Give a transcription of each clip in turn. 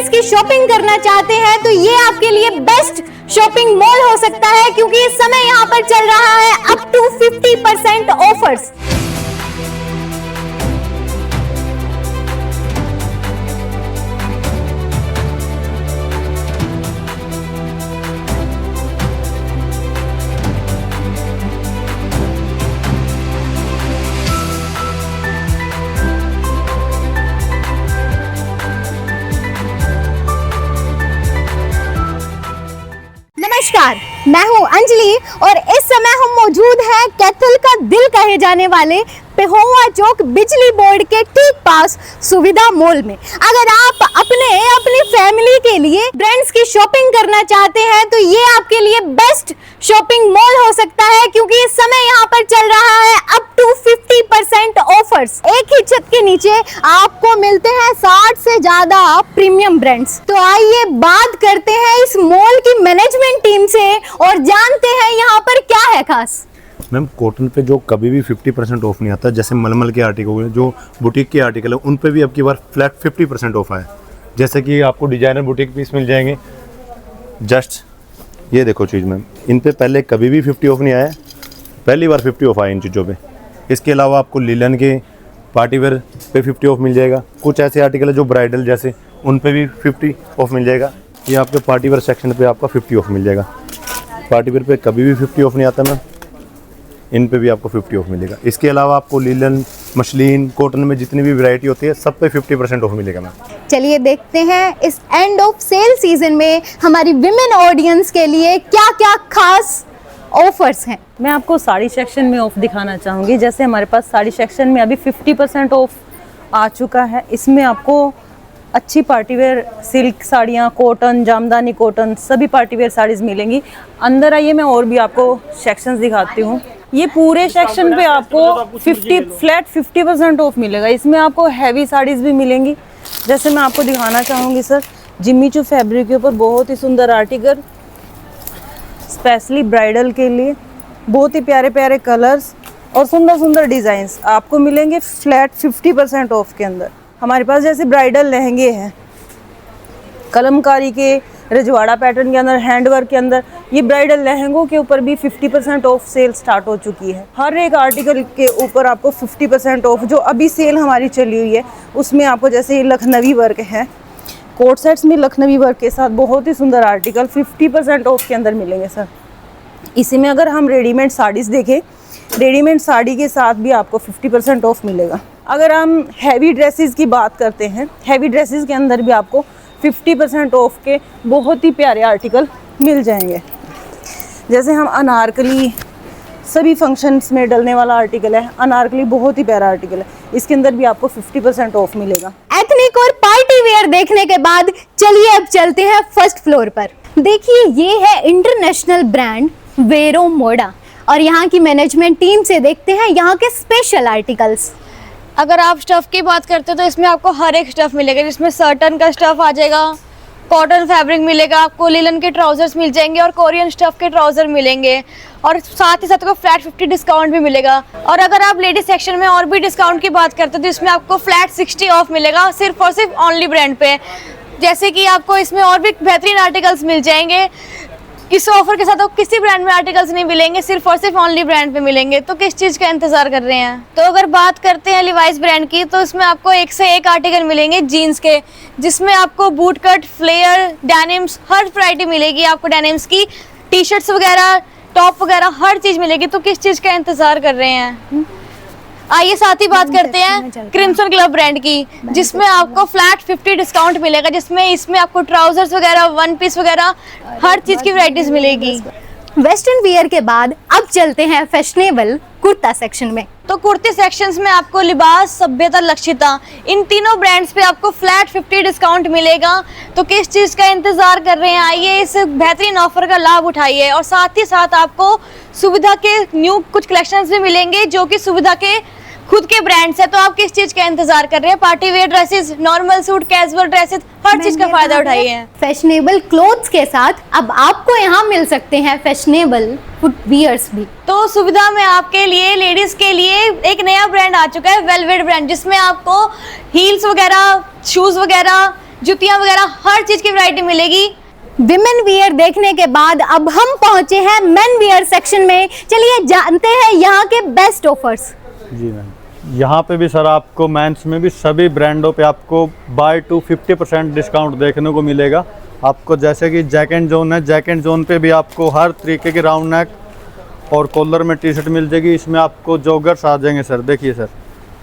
Brands की shopping करना चाहते हैं तो ये आपके लिए बेस्ट शॉपिंग मॉल हो सकता है, क्योंकि इस समय यहाँ पर चल रहा है अप टू 50% ऑफर्स। नमस्कार, मैं हूं अंजलि और इस समय हम मौजूद हैं कैथल का दिल कहे जाने वाले पेहोवा चौक बिजली बोर्ड के ठीक पास सुविधा मॉल में। अगर आप अपनी फैमिली के लिए ब्रांड्स की शॉपिंग करना चाहते हैं तो ये आपके लिए बेस्ट शॉपिंग मॉल हो सकता है, क्योंकि इस समय यहाँ पर चल रहा है अप टू 50% ऑफर्स। एक ही छत के नीचे आपको मिलते हैं 60 से ज्यादा प्रीमियम ब्रांड्स। तो आइए बात करते हैं इस मॉल की मैनेजमेंट टीम से और जानते हैं यहाँ पर क्या है खास। मैम, कॉटन पे जो कभी भी 50% ऑफ नहीं आता, जैसे मलमल के आर्टिकल हैं, जो बुटीक के आर्टिकल है, उन पे भी अब की बार फ्लैट 50% ऑफ है। जैसे कि आपको डिजाइनर बुटीक पीस मिल जाएंगे। जस्ट ये देखो चीज़ मैम, इन पे पहले कभी भी 50 ऑफ नहीं आया, पहली बार 50 ऑफ आया इन चीज़ों पे। इसके अलावा आपको लिलन के पार्टीवेयर पे 50 ऑफ मिल जाएगा। कुछ ऐसे आर्टिकल है जो ब्राइडल जैसे, उन पे भी 50 ऑफ मिल जाएगा। ये आपके पार्टीवेयर सेक्शन पे आपका 50 ऑफ मिल जाएगा। पार्टीवेयर पे कभी भी 50 ऑफ नहीं आता मैम, इन पे भी आपको 50 ऑफ मिलेगा। इसके अलावा आपको लिलन, मसलिन, कॉटन में जितनी भी वैरायटी होती है सब पे 50% ऑफ मिलेगा मैम। चलिए देखते हैं इस एंड ऑफ सेल सीजन में हमारी विमेन ऑडियंस के लिए क्या क्या खास ऑफर्स हैं। मैं आपको साड़ी सेक्शन में ऑफ दिखाना चाहूँगी। जैसे हमारे पास साड़ी सेक्शन में अभी 50% ऑफ आ चुका है। इसमें आपको अच्छी पार्टीवेयर सिल्क साड़ियाँ, कॉटन, जामदानी कॉटन, सभी पार्टीवेयर साड़ीज़ मिलेंगी। अंदर आइए, मैं और भी आपको सेक्शंस दिखाती हूँ। ये पूरे सेक्शन पे आपको 50% ऑफ मिलेगा। इसमें आपको हैवी साड़ीज़ भी मिलेंगी। जैसे मैं आपको दिखाना चाहूँगी सर, जिम्मी चू फैब्रिक के ऊपर बहुत ही सुंदर आर्टिकल, स्पेशली ब्राइडल के लिए बहुत ही प्यारे प्यारे कलर्स और सुंदर सुंदर डिज़ाइंस आपको मिलेंगे फ्लैट 50% ऑफ के अंदर। हमारे पास जैसे ब्राइडल लहंगे हैं कलमकारी के, रजवाड़ा पैटर्न के अंदर, हैंडवर्क के अंदर, ये ब्राइडल लहंगों के ऊपर भी 50% ऑफ सेल स्टार्ट हो चुकी है। हर एक आर्टिकल के ऊपर आपको 50% ऑफ, जो अभी सेल हमारी चली हुई है उसमें आपको, जैसे ये लखनवी वर्क है, कोट सेट्स में लखनवी वर्क के साथ बहुत ही सुंदर आर्टिकल 50% ऑफ के अंदर मिलेंगे सर। इसी में अगर हम रेडीमेड साड़ीज़ देखें, रेडीमेड साड़ी के साथ भी आपको 50% ऑफ मिलेगा। अगर हम हैवी ड्रेसेस की बात करते हैं, हैवी ड्रेसेस के अंदर भी आपको 50% ऑफ के बहुत ही प्यारे आर्टिकल मिल जाएंगे। जैसे हम अनारकली, सभी फंक्शंस में डलने वाला आर्टिकल है, अनारकली बहुत ही प्यारा आर्टिकल है, इसके अंदर भी आपको 50% ऑफ मिलेगा। एथनिक और पार्टी वेयर देखने के बाद चलिए अब चलते हैं फर्स्ट फ्लोर पर। देखिए, ये है इंटरनेशनल ब्रांड वेरो मोडा और यहाँ की मैनेजमेंट टीम से देखते हैं यहाँ के स्पेशल आर्टिकल्स। अगर आप स्टफ़ की बात करते हो तो इसमें आपको हर एक स्टफ़ मिलेगा, जिसमें सर्टन का स्टफ़ आ जाएगा, कॉटन फैब्रिक मिलेगा, आपको लिलन के ट्राउजर्स मिल जाएंगे और कोरियन स्टफ़ के ट्राउज़र मिलेंगे और साथ ही साथ आपको फ्लैट 50 डिस्काउंट भी मिलेगा। और अगर आप लेडीज सेक्शन में और भी डिस्काउंट की बात करते हो तो इसमें आपको फ्लैट 60 ऑफ मिलेगा, सिर्फ और सिर्फ ओनली ब्रांड पे। जैसे कि आपको इसमें और भी बेहतरीन आर्टिकल्स मिल जाएंगे। इस ऑफर के साथ आपको किसी ब्रांड में आर्टिकल्स नहीं मिलेंगे, सिर्फ और सिर्फ ओनली ब्रांड पे मिलेंगे। तो किस चीज़ का इंतजार कर रहे हैं। तो अगर बात करते हैं लिवाइस ब्रांड की, तो इसमें आपको एक से एक आर्टिकल मिलेंगे जीन्स के, जिसमें आपको बूट कट, फ्लेयर, डेनिम्स, हर वैरायटी मिलेगी आपको। डेनिम्स की टी शर्ट्स वगैरह, टॉप वगैरह हर चीज़ मिलेगी। तो किस चीज़ का इंतजार कर रहे हैं। आइए साथ ही बात करते हैं क्रिम्सन क्लब ब्रांड की, जिसमें आपको फ्लैट 50 डिस्काउंट मिलेगा, जिसमें इसमें आपको ट्राउजर्स वगैरह, वन पीस वगैरह हर चीज़ की वैरायटीज मिलेगी। वेस्टर्न वियर के बाद अब चलते हैं फैशनेबल कुर्ता सेक्शन में। तो कुर्ती सेक्शंस में आपको लिबास, सभ्यता, लक्षिता, इन तीनों ब्रांड्स पे आपको फ्लैट 50 डिस्काउंट मिलेगा। तो किस चीज़ का इंतजार कर रहे हैं, आइए इस बेहतरीन ऑफर का लाभ उठाइए। और साथ ही साथ आपको सुविधा के न्यू कुछ कलेक्शंस भी मिलेंगे, जो कि सुविधा के खुद के ब्रांड्स है। तो आप किस चीज का इंतजार कर रहे हैं। Party wear dresses, normal suit, casual dresses, हर चीज का फायदा उठाइए। फैशनेबल क्लोथ्स के साथ अब आपको यहाँ मिल सकते हैं फैशनेबल फुटवियर्स भी। तो सुविधा में आपके लिए, लेडीज के लिए एक नया ब्रांड आ चुका है, वेलवेट ब्रांड, जिसमें आपको हील्स वगैरह, शूज वगैरह, जुतियां वगैरह हर चीज की वैरायटी मिलेगी। विमेन वियर देखने के बाद अब हम पहुंचे हैं मेन वियर सेक्शन में। चलिए जानते हैं यहाँ के बेस्ट ऑफर्स। जी मैम, यहाँ पे भी सर आपको मेंस में भी सभी ब्रांडों पे आपको बाय टू 50% डिस्काउंट देखने को मिलेगा। आपको जैसे कि जैक एंड जोन है, जैक एंड जोन पे भी आपको हर तरीके की राउंड नेक और कॉलर में टी शर्ट मिल जाएगी। इसमें आपको जॉगर्स आ जाएंगे सर, देखिए सर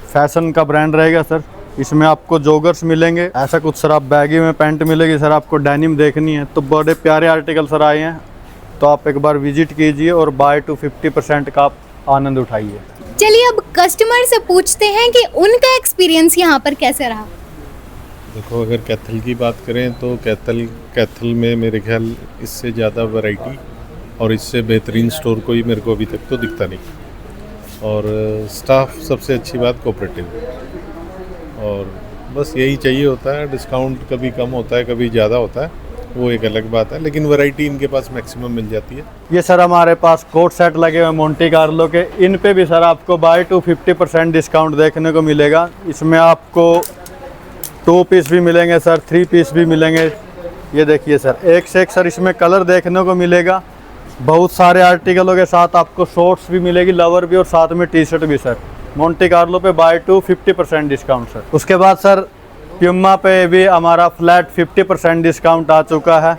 फैशन का ब्रांड रहेगा सर। इसमें आपको जॉगर्स मिलेंगे, ऐसा कुछ सर। आप बैगी में पैंट मिलेगी सर। आपको डेनिम देखनी है तो बड़े प्यारे आर्टिकल सर आए हैं, तो आप एक बार विजिट कीजिए और बाय टू 50% का आप आनंद उठाइए। चलिए अब कस्टमर से पूछते हैं कि उनका एक्सपीरियंस यहाँ पर कैसे रहा। देखो, अगर कैथल की बात करें तो कैथल में मेरे ख्याल इससे ज़्यादा वैरायटी और इससे बेहतरीन स्टोर कोई मेरे को अभी तक तो दिखता नहीं। और स्टाफ सबसे अच्छी बात कोऑपरेटिव, और बस यही चाहिए होता है। डिस्काउंट कभी कम होता है, कभी ज़्यादा होता है, वो एक अलग बात है, लेकिन वैरायटी इनके पास मैक्सिमम मिल जाती है। ये सर हमारे पास कोट सेट लगे हुए मोंटी कार्लो के, इन पे भी सर आपको बाय टू 50% डिस्काउंट देखने को मिलेगा। इसमें आपको 2 पीस भी मिलेंगे सर, 3 पीस भी मिलेंगे। ये देखिए सर, एक से एक सर इसमें कलर देखने को मिलेगा। बहुत सारे आर्टिकलों के साथ आपको शॉर्ट्स भी मिलेगी, लोवर भी, और साथ में टी शर्ट भी सर। मोंटी कार्लो पे बाय टू 50% डिस्काउंट सर। उसके बाद सर प्यूमा पे भी हमारा फ्लैट 50% डिस्काउंट आ चुका है।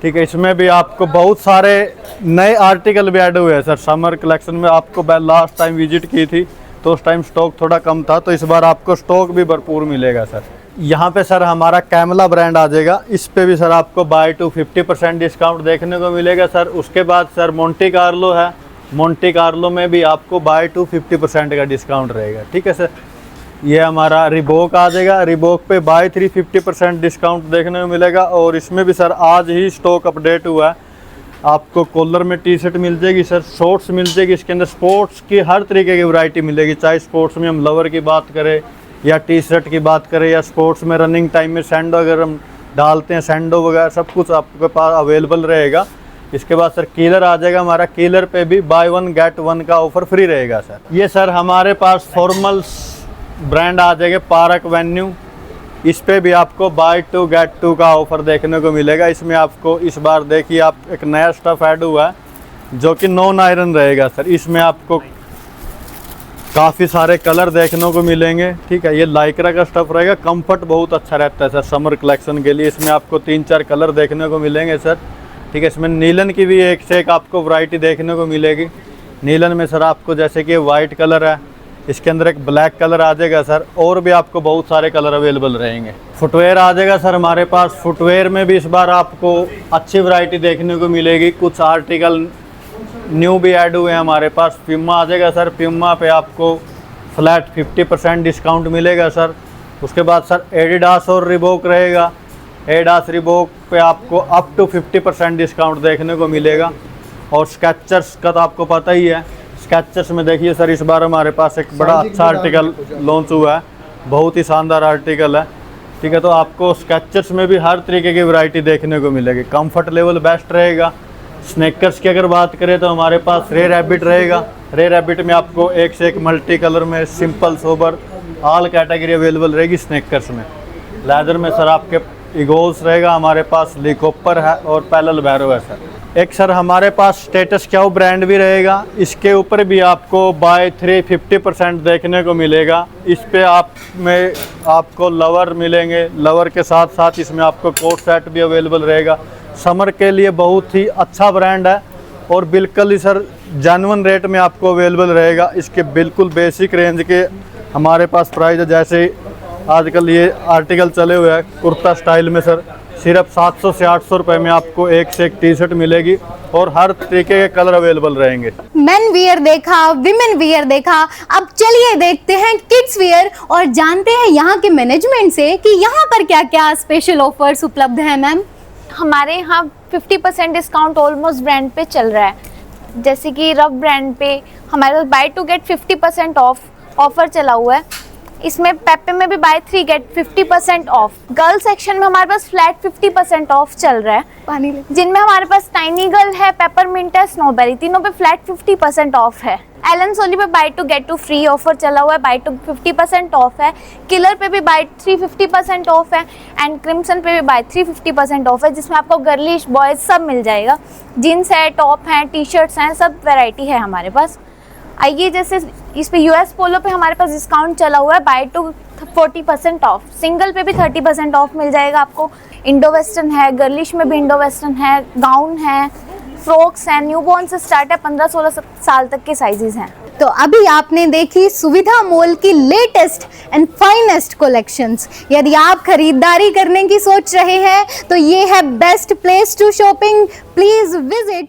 ठीक है, इसमें भी आपको बहुत सारे नए आर्टिकल भी ऐड हुए हैं सर। समर कलेक्शन में आपको लास्ट टाइम विजिट की थी तो उस टाइम स्टॉक थोड़ा कम था, तो इस बार आपको स्टॉक भी भरपूर मिलेगा सर। यहाँ पे सर हमारा कैमला ब्रांड आ जाएगा, इस पे भी सर आपको बाय टू 50% डिस्काउंट देखने को मिलेगा सर। उसके बाद सर मोंटी कार्लो है, मोंटी कार्लो में भी आपको बाय टू 50% का डिस्काउंट रहेगा। ठीक है सर। ये हमारा रिबोक आ जाएगा, रिबोक पे बाय 3 50% डिस्काउंट देखने को मिलेगा। और इसमें भी सर आज ही स्टॉक अपडेट हुआ है। आपको कॉलर में टी शर्ट मिल जाएगी सर, शॉर्ट्स मिल जाएगी, इसके अंदर स्पोर्ट्स की हर तरीके की वैरायटी मिलेगी। चाहे स्पोर्ट्स में हम लोवर की बात करें या टी शर्ट की बात करें, या स्पोर्ट्स में रनिंग टाइम में सैंडो अगर हम डालते हैं, सैंडो वगैरह सब कुछ आपके पास अवेलेबल रहेगा। इसके बाद सर कीलर आ जाएगा हमारा, कीलर पे भी बाय 1 गेट 1 का ऑफर फ्री रहेगा सर। ये सर हमारे पास फॉर्मल्स ब्रांड आ जाएगा, पार्क वेन्यू, इस पे भी आपको बाय 2 गेट 2 का ऑफर देखने को मिलेगा। इसमें आपको इस बार देखिए आप एक नया स्टफ ऐड हुआ है जो कि नॉन आयरन रहेगा सर। इसमें आपको काफ़ी सारे कलर देखने को मिलेंगे। ठीक है, ये लाइक्रा का स्टफ रहेगा, कंफर्ट बहुत अच्छा रहता है सर समर कलेक्शन के लिए। इसमें आपको 3-4 कलर देखने को मिलेंगे सर। ठीक है, इसमें नीलन की भी एक से एक आपको वैरायटी देखने को मिलेगी। नीलन में सर आपको जैसे कि वाइट कलर है, इसके अंदर एक ब्लैक कलर आ जाएगा सर, और भी आपको बहुत सारे कलर अवेलेबल रहेंगे। फुटवेयर आ जाएगा सर हमारे पास, फुटवेयर में भी इस बार आपको अच्छी वैरायटी देखने को मिलेगी। कुछ आर्टिकल न्यू भी ऐड हुए हैं हमारे पास। प्यूमा आ जाएगा सर, प्यूमा पे आपको फ्लैट 50% डिस्काउंट मिलेगा सर। उसके बाद सर एडिडास और रिबोक रहेगा, एडिडास रिबोक पे आपको अप टू 50% डिस्काउंट देखने को मिलेगा। और स्केचर्स का तो आपको पता ही है, स्केचर्स में देखिए सर इस बार हमारे पास एक बड़ा अच्छा आर्टिकल लॉन्च हुआ है, बहुत ही शानदार आर्टिकल है। ठीक है, तो आपको स्केचर्स में भी हर तरीके की वैरायटी देखने को मिलेगी। कंफर्ट लेवल बेस्ट रहेगा। स्नेकर्स की अगर बात करें तो हमारे पास रे रैबिट रहेगा। रे रैबिट में आपको एक से एक मल्टी कलर में simple sober all category available रहेगी। स्नेकर्स में लेदर में सर आपके ईगोल्स रहेगा हमारे पास, लिकोपर है और पैरेलल बैरो है सर। एक सर हमारे पास स्टेटस क्याउ ब्रांड भी रहेगा, इसके ऊपर भी आपको बाय 3 50% देखने को मिलेगा। इस पे आपको लवर मिलेंगे, लवर के साथ साथ इसमें आपको कोट सेट भी अवेलेबल रहेगा। समर के लिए बहुत ही अच्छा ब्रांड है और बिल्कुल ही सर जेन्युइन रेट में आपको अवेलेबल रहेगा। इसके बिल्कुल बेसिक रेंज के हमारे पास प्राइस है। जैसे आजकल ये आर्टिकल चले हुए हैं कुर्ता स्टाइल में सर, सिर्फ 700 से 800 रुपये में आपको एक से एक टी शर्ट मिलेगी और हर तरीके के कलर अवेलेबल रहेंगे। मेन वियर देखा, विमेन वियर देखा, अब चलिए देखते हैं किड्स वियर और जानते हैं यहाँ के मैनेजमेंट से कि यहाँ पर क्या क्या स्पेशल ऑफर्स उपलब्ध हैं। मैम, हमारे यहाँ 50% डिस्काउंट ऑलमोस्ट ब्रांड पे चल रहा है। जैसे कि रब ब्रांड पे हमारे पास buy two get 50% off offer चला हुआ है। इसमें पेप्पे में भी buy 3 get 50% off. Girl section में हमारे पास फ्लैट 50% ऑफ चल रहा है, पानी ले। जिनमें हमारे पास टाइनी गर्ल है, पेपरमिंट है, स्नोबेरी, तीनों पे फ्लैट 50% ऑफ है। एलन सोली पे बाय 2 गेट 2 फ्री ऑफर चला हुआ है, बाय 2 50% ऑफ है। किलर पे भी बाय 3 50% ऑफ है एंड क्रिम्सन पे भी बाय 3 50% ऑफ है, जिसमें आपको गर्लिश बॉयज सब मिल जाएगा। जीन्स है, टॉप हैं, टी शर्ट्स हैं, सब वैरायटी है हमारे पास। आइए, जैसे इस पे यूएस पोलो पे हमारे पास डिस्काउंट चला हुआ है, बाय 2 40% ऑफ। सिंगल पे भी 30% ऑफ मिल जाएगा आपको। इंडो वेस्टर्न है, गर्लिश में भी इंडो वेस्टर्न है, गाउन है, फ्रॉक्स हैं, न्यूबॉर्न से स्टार्ट है, 15-16 साल तक के साइजेस हैं। तो अभी आपने देखी सुविधा मॉल की लेटेस्ट एंड फाइनेस्ट कलेक्शंस। यदि आप खरीदारी करने की सोच रहे हैं तो ये है best place to shopping. Please visit